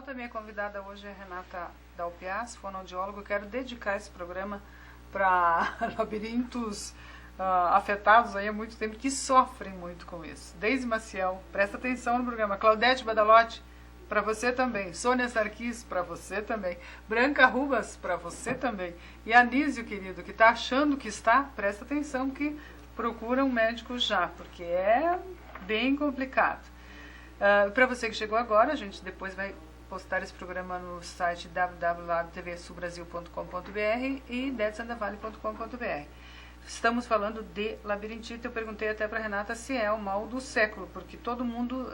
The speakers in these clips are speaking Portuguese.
volta, minha convidada hoje é Renata Dalpiaz, fonoaudióloga. Eu quero dedicar esse programa para labirintos afetados aí há muito tempo, que sofrem muito com isso. Deise Maciel, presta atenção no programa. Claudete Badalotti, para você também. Sônia Sarquis, para você também. Branca Rubas, para você também. E Anísio, querido, que está achando que está, presta atenção que procura um médico já, porque é bem complicado. Para você que chegou agora, a gente depois vai postar esse programa no site www.tvsulbrasil.com.br e detsandavale.com.br. Estamos falando de labirintite. Eu perguntei até para Renata se é o mal do século, porque todo mundo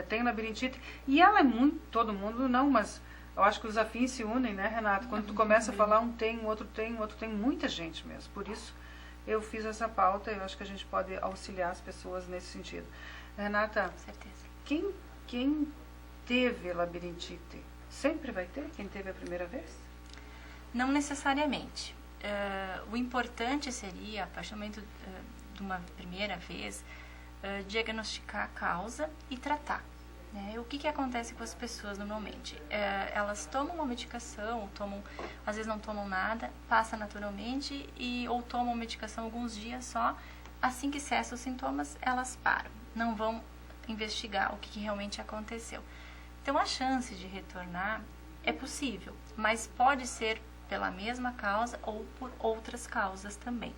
tem labirintite. E ela é muito... Todo mundo não, mas eu acho que os afins se unem, né, Renata? Quando tu começa a falar, um tem, o outro tem, muita gente mesmo. Por isso eu fiz essa pauta e eu acho que a gente pode auxiliar as pessoas nesse sentido. Renata, Com certeza. Quem teve labirintite sempre vai ter? Quem teve a primeira vez? Não necessariamente. O importante seria, a partir do momento de uma primeira vez, diagnosticar a causa e tratar. Né? O que acontece com as pessoas normalmente? Elas tomam uma medicação, às vezes não tomam nada, passa naturalmente, ou tomam medicação alguns dias só. Assim que cessam os sintomas, elas param. Não vão investigar o que realmente aconteceu. Então, a chance de retornar é possível, mas pode ser pela mesma causa ou por outras causas também.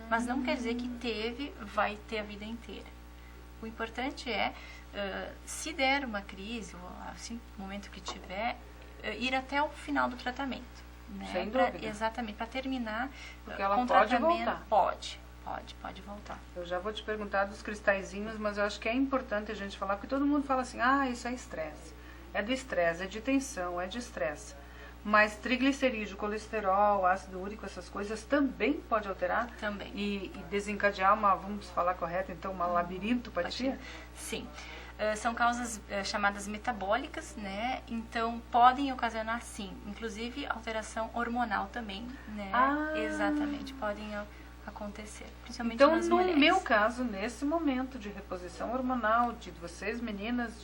Mas não quer dizer que vai ter a vida inteira. O importante é, se der uma crise, ou assim, no momento que tiver, ir até o final do tratamento. Né? Sem dúvida. Exatamente, para terminar porque ela com o pode tratamento. voltar. Pode voltar. Eu já vou te perguntar dos cristalzinhos, mas eu acho que é importante a gente falar, porque todo mundo fala assim, isso é estresse. É do estresse, é de tensão, é de estresse. Mas triglicerídeo, colesterol, ácido úrico, essas coisas também pode alterar? Também. E desencadear vamos falar correto, então, uma labirintopatia? Sim. São causas chamadas metabólicas, né? Então, podem ocasionar, sim, inclusive alteração hormonal também, né? Exatamente, podem acontecer, principalmente então, nas mulheres. No meu caso, nesse momento de reposição hormonal, de vocês meninas,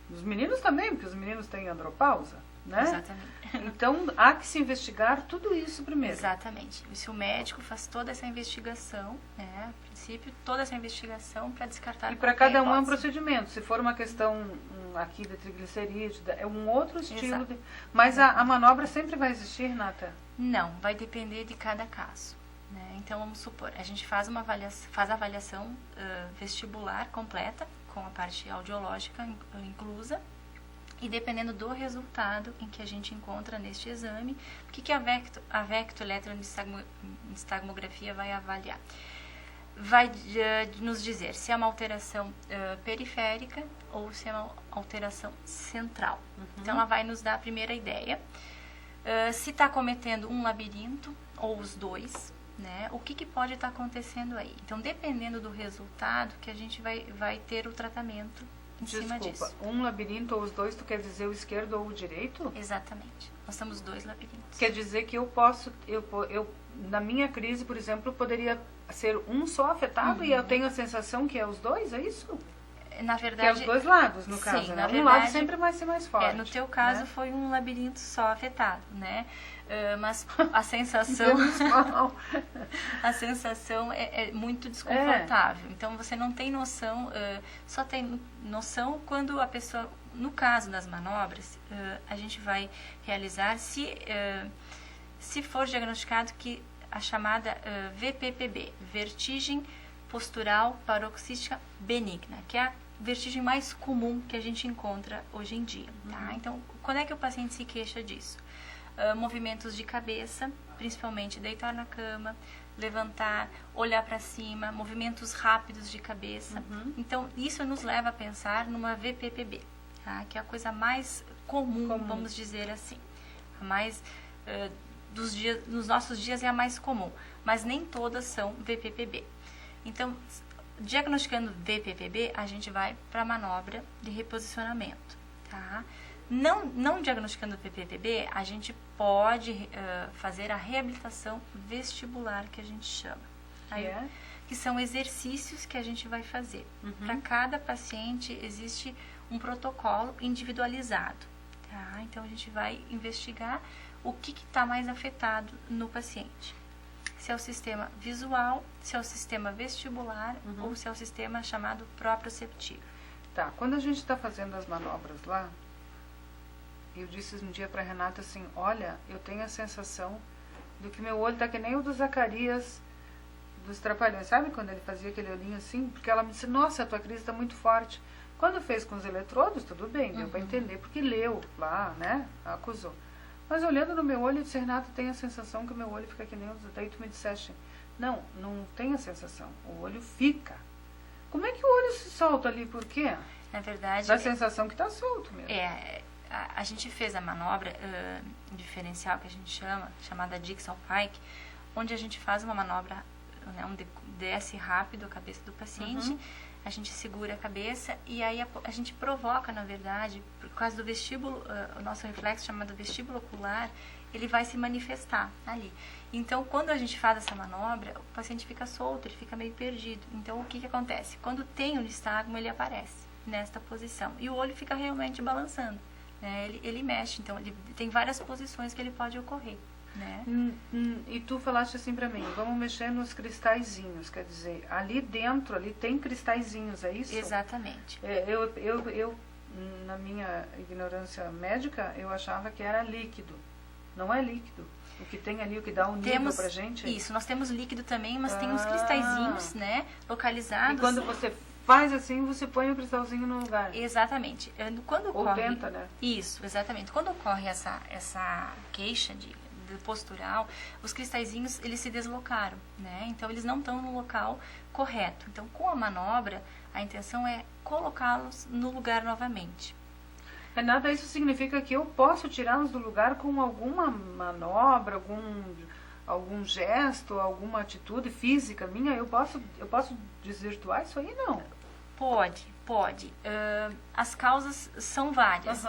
dos meninos também, porque os meninos têm andropausa, né? Exatamente. Então, há que se investigar tudo isso primeiro. Exatamente. E se o médico faz toda essa investigação, né, a princípio, toda essa investigação para descartar. E para cada um é um procedimento. Se for uma questão aqui de triglicerídeo, é um outro estilo. Mas a manobra sempre vai existir, Renata? Não, vai depender de cada caso. Né? Então, vamos supor, a gente faz a avaliação vestibular completa, com a parte audiológica inclusa, e dependendo do resultado em que a gente encontra neste exame, o que a vectoeletroencefalografia vai avaliar? Vai nos dizer se é uma alteração periférica ou se é uma alteração central. Então, ela vai nos dar a primeira ideia. Se está cometendo um labirinto ou os dois, né? O que pode estar acontecendo aí? Então, dependendo do resultado, que a gente vai ter o tratamento em cima disso. Um labirinto ou os dois, tu quer dizer o esquerdo ou o direito? Exatamente. Nós temos 2 labirintos. Quer dizer que eu posso, na minha crise, por exemplo, poderia ser um só afetado e eu tenho a sensação que é os dois, é isso? Na verdade, que é os dois lados, no caso, sim, né? Um lado sempre vai ser mais forte. No teu caso, né? Foi um labirinto só afetado, né? Mas a sensação a sensação é muito desconfortável. Então, você não tem noção, só tem noção quando a pessoa, no caso das manobras, a gente vai realizar, se for diagnosticado que a chamada VPPB, vertigem postural paroxística benigna, que é a vertigem mais comum que a gente encontra hoje em dia. Tá? Então, quando é que o paciente se queixa disso? Movimentos de cabeça, principalmente deitar na cama, levantar, olhar para cima, movimentos rápidos de cabeça. Então, isso nos leva a pensar numa VPPB, tá? Que é a coisa mais comum, vamos dizer assim. A mais, nos nossos dias é a mais comum, mas nem todas são VPPB. Então, diagnosticando VPPB, a gente vai para a manobra de reposicionamento, tá? Não diagnosticando VPPB, a gente pode fazer a reabilitação vestibular, que a gente chama. Que são exercícios que a gente vai fazer. Para cada paciente existe um protocolo individualizado. Tá? Então, a gente vai investigar o que está mais afetado no paciente. Se é o sistema visual, se é o sistema vestibular ou se é o sistema chamado proprioceptivo. Tá, quando a gente está fazendo as manobras lá, eu disse um dia para Renata assim, olha, eu tenho a sensação do que meu olho está que nem o do Zacarias dos Trapalhões, sabe quando ele fazia aquele olhinho assim? Porque ela me disse, nossa, a tua crise está muito forte. Quando fez com os eletrodos, tudo bem, deu para entender, porque leu lá, né, acusou. Mas olhando no meu olho, eu disse, Renata, tem a sensação que o meu olho fica que nem os... Daí tu me disseste, não, não tem a sensação, o olho fica. Como é que o olho se solta ali, por quê? Na verdade... Dá a sensação que está solto mesmo. A gente fez a manobra diferencial que a gente chamada Dixon-Pike, onde a gente faz uma manobra, né, desce rápido a cabeça do paciente, a gente segura a cabeça e aí a gente provoca, na verdade, por causa do vestíbulo, o nosso reflexo chamado vestíbulo ocular, ele vai se manifestar ali. Então, quando a gente faz essa manobra, o paciente fica solto, ele fica meio perdido. Então, o que acontece? Quando tem o nistagmo, ele aparece nesta posição e o olho fica realmente balançando. Né? Ele mexe, então ele tem várias posições que ele pode ocorrer, né? E tu falaste assim pra mim, vamos mexer nos cristalzinhos, quer dizer, ali dentro, ali tem cristalzinhos, é isso? Exatamente. Eu na minha ignorância médica, eu achava que era líquido, não é líquido. O que tem ali, o que dá um nível pra gente? Isso, nós temos líquido também, mas tem uns cristalzinhos, né, localizados. E quando você faz assim, você põe o cristalzinho no lugar. Exatamente. Quando Ou ocorre, tenta, né? Isso, exatamente. Quando ocorre essa queixa de postural, os cristalzinhos, eles se deslocaram, né? Então, eles não estão no local correto. Então, com a manobra, a intenção é colocá-los no lugar novamente. Renata, isso significa que eu posso tirá-los do lugar com alguma manobra, algum gesto, alguma atitude física minha? Eu posso desvirtuar isso aí? Não. Pode. As causas são várias.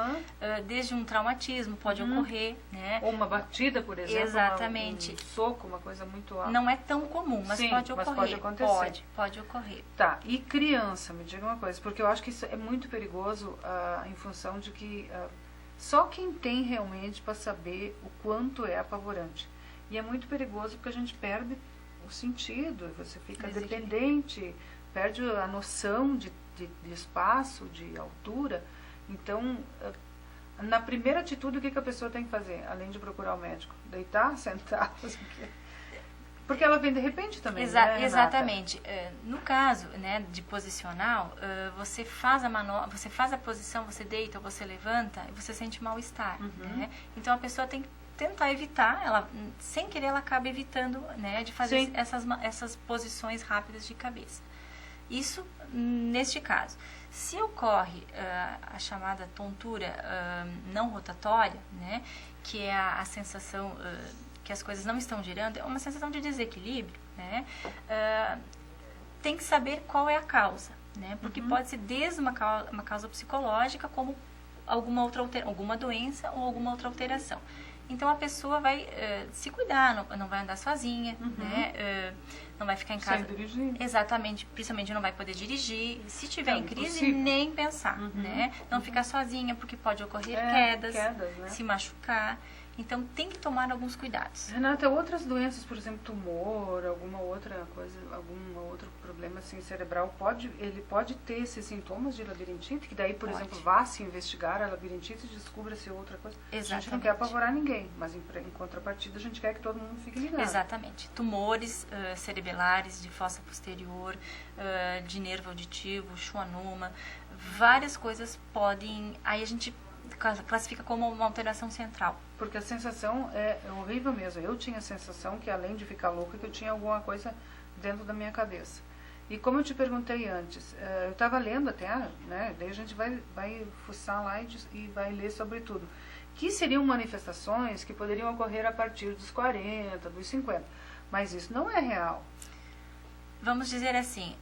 Desde um traumatismo pode ocorrer, né? Ou uma batida, por exemplo. Exatamente. Um soco, uma coisa muito alta. Não é tão comum, mas Sim, pode ocorrer. Mas pode acontecer. Pode ocorrer. Tá, e criança, me diga uma coisa, porque eu acho que isso é muito perigoso em função de que só quem tem realmente para saber o quanto é apavorante. E é muito perigoso porque a gente perde o sentido, você fica dependente, perde a noção de espaço, de altura. Então, na primeira atitude, o que a pessoa tem que fazer, além de procurar o médico? Deitar, sentar, fazer o quê? Porque ela vem de repente também, né, exatamente. No caso, né, de posicional, você faz a manobra, você faz a posição, você deita ou você levanta e você sente mal-estar. Né? Então, a pessoa tem que tentar evitar, ela, sem querer, ela acaba evitando, né, de fazer essas posições rápidas de cabeça. Isso neste caso. Se ocorre a chamada tontura não rotatória, né, que é a sensação que as coisas não estão girando, é uma sensação de desequilíbrio, né, tem que saber qual é a causa, né, porque pode ser desde uma causa psicológica como alguma doença ou alguma outra alteração. Então, a pessoa vai se cuidar, não vai andar sozinha, né? Não vai ficar em casa. Sem dirigir. Exatamente, principalmente não vai poder dirigir. Se tiver em crise, nem pensar, né? Não ficar sozinha, porque pode ocorrer quedas, né? Se machucar. Então, tem que tomar alguns cuidados. Renata, outras doenças, por exemplo, tumor, alguma outra coisa, algum outro problema assim, cerebral, ele pode ter esses sintomas de labirintite? Que daí, por exemplo, vá se investigar a labirintite e descubra-se outra coisa. Exatamente. A gente não quer apavorar ninguém, mas em contrapartida a gente quer que todo mundo fique ligado. Exatamente. Tumores cerebelares de fossa posterior, de nervo auditivo, schwannoma, várias coisas podem... Aí a gente classifica como uma alteração central. Porque a sensação é horrível mesmo. Eu tinha a sensação que, além de ficar louca, que eu tinha alguma coisa dentro da minha cabeça. E como eu te perguntei antes, eu estava lendo até, né? Daí a gente vai fuçar lá e vai ler sobre tudo. Que seriam manifestações que poderiam ocorrer a partir dos 40, dos 50. Mas isso não é real. Vamos dizer assim,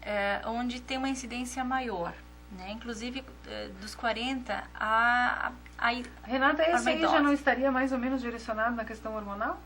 onde tem uma incidência maior. Né? Inclusive, dos 40 a Renata, esse aí já não estaria mais ou menos direcionado na questão hormonal?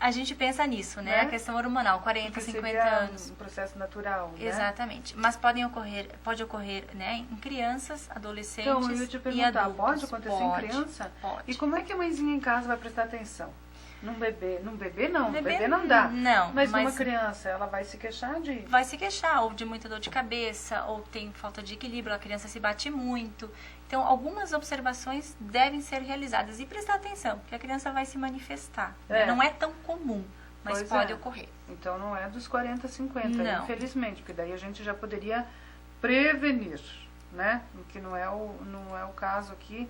A gente pensa nisso, né? A questão hormonal, 40, 50 anos. Um processo natural, né? Exatamente. Mas pode ocorrer, né, em crianças, adolescentes então, eu ia te perguntar, e adultos. Pode acontecer em criança? Pode. E como é que a mãezinha em casa vai prestar atenção? Num bebê não. Bebê não dá. Não. Mas numa criança, ela vai se queixar de... Vai se queixar, ou de muita dor de cabeça, ou tem falta de equilíbrio, a criança se bate muito. Então, algumas observações devem ser realizadas. E prestar atenção, porque a criança vai se manifestar. Não é tão comum, mas pode ocorrer. Então, não é dos 40 a 50, não. Infelizmente, porque daí a gente já poderia prevenir, né? Que não é o caso aqui.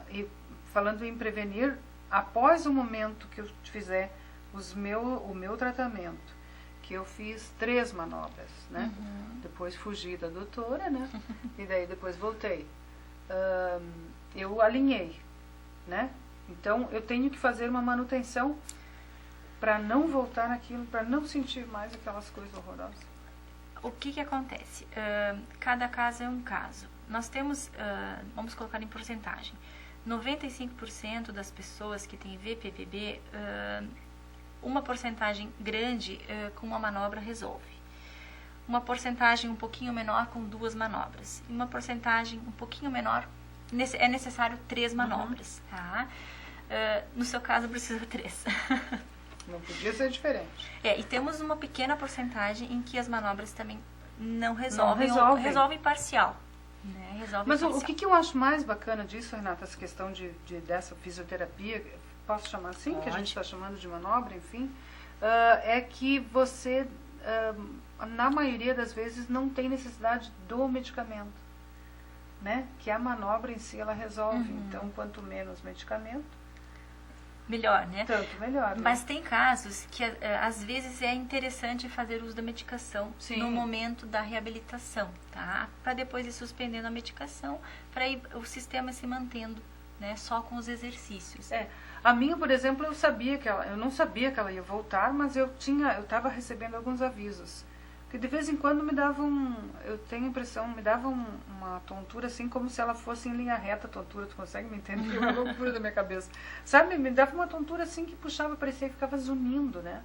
E falando em prevenir, após o momento que eu fizer o meu tratamento, que eu fiz 3 manobras, né? Depois fugi da doutora, né? E daí depois voltei. Eu alinhei, né? Então, eu tenho que fazer uma manutenção para não voltar naquilo, para não sentir mais aquelas coisas horrorosas. O que acontece? Cada caso é um caso. Nós temos, vamos colocar em porcentagem, 95% das pessoas que têm VPPB, uma porcentagem grande com uma manobra resolve. Uma porcentagem um pouquinho menor com 2 manobras. E uma porcentagem um pouquinho menor, é necessário 3 manobras. Tá? No seu caso, precisa 3. Não podia ser diferente. E temos uma pequena porcentagem em que as manobras também não resolvem. Ou resolvem parcial. Né? Mas o que eu acho mais bacana disso, Renata, essa questão dessa fisioterapia, posso chamar assim, que a gente está chamando de manobra, enfim, é que você, na maioria das vezes, não tem necessidade do medicamento, né? Que a manobra em si, ela resolve. Então, quanto menos medicamento, melhor, né? Tanto melhor. Mas tem casos que às vezes é interessante fazer uso da medicação no momento da reabilitação, tá? Para depois ir suspendendo a medicação, para o sistema se mantendo, né? Só com os exercícios. A minha, por exemplo, eu não sabia que ela ia voltar, mas eu estava recebendo alguns avisos. Que de vez em quando me davam, eu tenho a impressão, me dava uma tontura assim, como se ela fosse em linha reta a tontura, tu consegue me entender? Uma loucura da minha cabeça. Sabe, me dava uma tontura assim que puxava, parecia que ficava zunindo, né?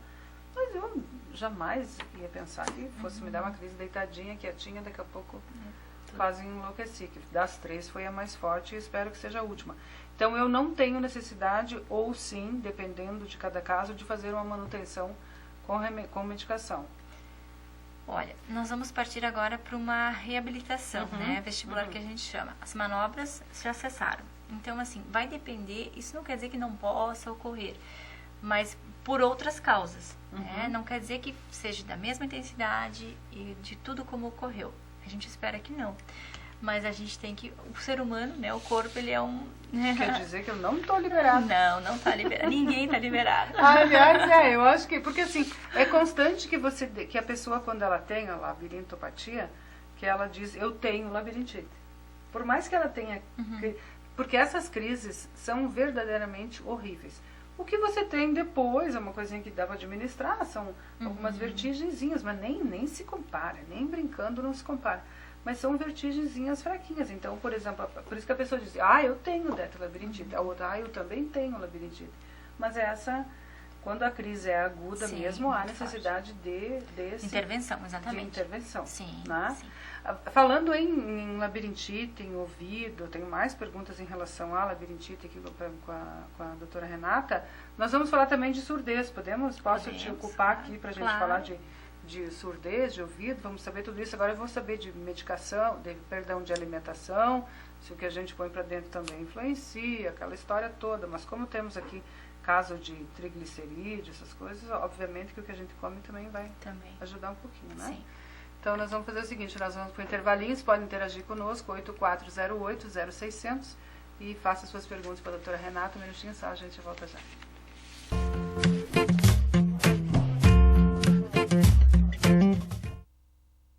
Mas eu jamais ia pensar que fosse me dar uma crise deitadinha, quietinha, daqui a pouco quase enlouqueci. Que das 3 foi a mais forte e espero que seja a última. Então eu não tenho necessidade, ou sim, dependendo de cada caso, de fazer uma manutenção com medicação. Olha, nós vamos partir agora para uma reabilitação, né, vestibular que a gente chama. As manobras já cessaram. Então, assim, vai depender, isso não quer dizer que não possa ocorrer, mas por outras causas, né? Não quer dizer que seja da mesma intensidade e de tudo como ocorreu. A gente espera que não. Mas a gente tem que... O ser humano, né? O corpo, ele é um... Quer dizer que eu não estou liberado. Não está liberado. Ninguém está liberado. Aliás, eu acho que... Porque, assim, é constante que a pessoa, quando ela tem a labirintopatia, que ela diz, eu tenho labirintite. Por mais que ela tenha... Porque essas crises são verdadeiramente horríveis. O que você tem depois é uma coisinha que dá para administrar, são algumas vertigenzinhas, mas nem se compara, nem brincando não se compara. Mas são vertigenzinhas fraquinhas. Então, por exemplo, por isso que a pessoa diz, eu tenho labirintite. A outra, eu também tenho labirintite. Mas quando a crise é aguda mesmo, há necessidade desse... Intervenção, exatamente. De intervenção. Sim, né? sim. Falando em labirintite, em ouvido, tenho mais perguntas em relação à labirintite aqui com a doutora Renata. Nós vamos falar também de surdez. Posso te ocupar aqui para a gente falar de surdez, de ouvido, vamos saber tudo isso. Agora eu vou saber de medicação, de alimentação, se o que a gente põe para dentro também influencia, aquela história toda. Mas como temos aqui caso de triglicerídeos, essas coisas, obviamente que o que a gente come também vai ajudar um pouquinho, né? Sim. Então nós vamos fazer o seguinte, nós vamos para o intervalinho, vocês podem interagir conosco, 8408-0600, e faça suas perguntas para a doutora Renata, um minutinho só, a gente volta já.